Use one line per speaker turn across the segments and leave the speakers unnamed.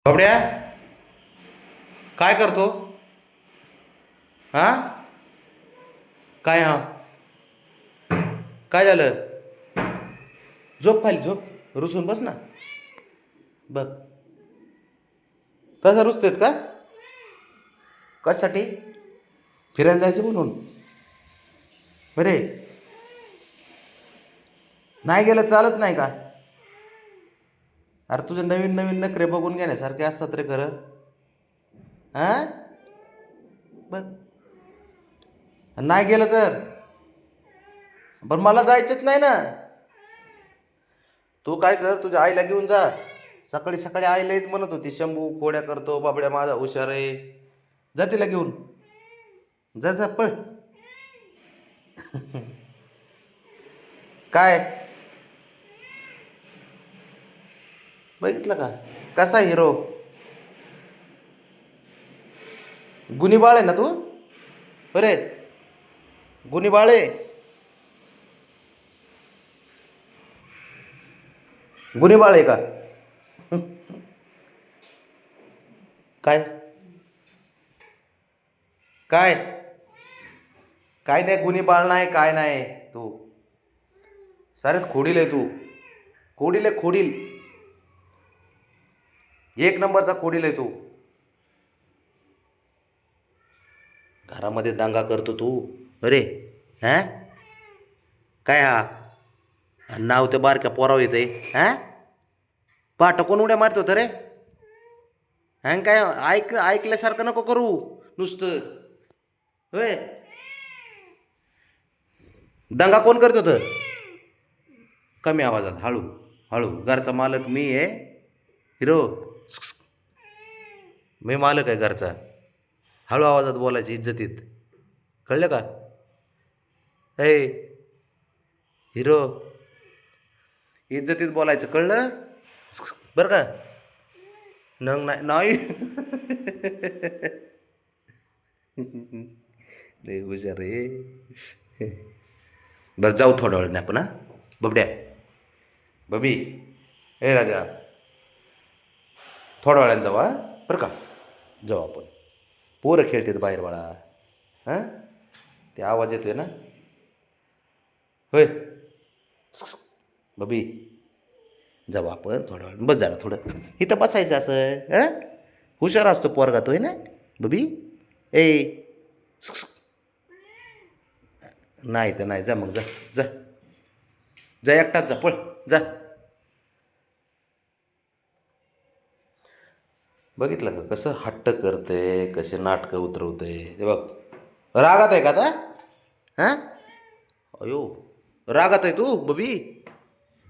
बाबड्या काय करतो? हा काय हा काय झालं? झोप खाली झोप, रुसून बस ना. बघ तसं रुसतेत का? कशासाठी? फिरायला जायचं म्हणून? बरे नाही गेलं चालत नाही का? अरे तुझे नवीन नवीन नखरे बघून घेण्यासारखे असतात रे खरं. हा बघ, नाही गेलं तर पण मला जायचंच नाही ना. तू काय कर, तुझ्या आईला घेऊन जा. सकाळी सकाळी आईलाच म्हणत होती शंभू खोड्या करतो, बाबड्या माझा हुशार आहे. जा तिला घेऊन, जा जा पळ. काय बघितलं का कसा हिरो? गुन्हेबाळ आहे ना तू? अरे गुन्हेबाळ आहे, गुन्हेबाळ आहे का? काय काय काय नाही, गुन्हेबाळ नाही काय नाही तू. सारेच खोडील आहे तू. खोडील आहे खोडील, एक नंबरचा खोडील आहे तू. घरामध्ये दांगा करतो तू. अरे हा काय हा? आणि नाव ते बारक्या पोराव येते. हा पाठ कोण उड्या मारतो तर रे? हँग काय ऐकल्यासारखं नको करू नुसतं. होय, दंगा कोण करत होतं? कमी आवाजात, हळू हळू. घरचा मालक मी आहे हिरो, मी मालक आहे घरचा. हळू आवाजात बोलायची, इज्जतीत. कळलं का? ए हिरो, इज्जतीत बोलायचं, कळलं? बरं का? नंग नाही नाही. लय हुशार रे. बरं जाऊ थोड्या वेळ आपण. हा बबड्या, बबी, ए राजा, थोड्या वेळानं जाऊ. हा बरं का? जाऊ आपण. पोरं खेळतात बाहेर बाळा. हां ते आवाज येतोय ना. होय बबी, जाऊ आपण थोड्या वेळ. बस जरा थोडं इथं बसायचं असं. हां हुशार असतो पोरगा तो, आहे ना बबी? ए नाही तर नाही, जा मग जा. जा जा एकटाच जा, पळ जा. बघितलं का कसं हट्ट करते, कसे नाटकं उतरवते. हे बघ, रागात आहे का आता? हां अयो, रागात आहे तू बबी?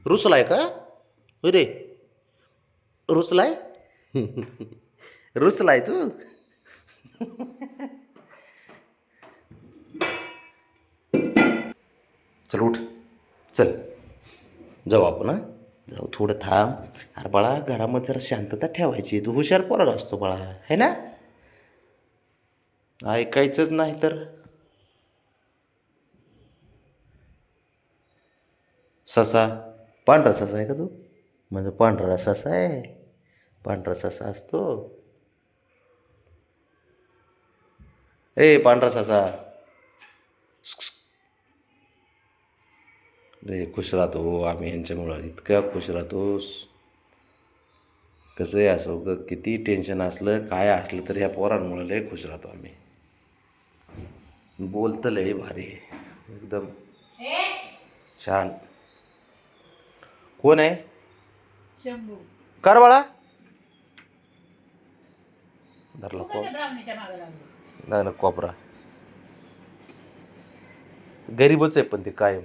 रुसलाय का? अरे रुसलाय. रुसलाय तू? चल उठ, चल जाऊ आपण. हां जाऊ, थोडं थांब. अरे बाळा घरामध्ये जरा शांतता ठेवायची. तू हुशार पोरगा असतो बाळा, है ना? ऐकायचंच नाही तर. ससा, पांढरा ससा आहे का तू? म्हणजे पांढरा ससा आहे, पांढरा ससा असतो. ए पांढरा ससा, रे खुश राहतो आम्ही यांच्यामुळं. इतक्या खुश राहतोस. कसंही असो ग, किती टेन्शन असलं काय असलं तर ह्या पोरांमुळं लय खुश राहतो आम्ही. बोलतं लय भारी एकदम छान. कोण आहे?
शंभू.
कर बाळा. धरला
तू काय त्या ब्राह्मणीच्या मागे लागली?
नाही ना कोपरा. गरीबच आहे पण ते कायम.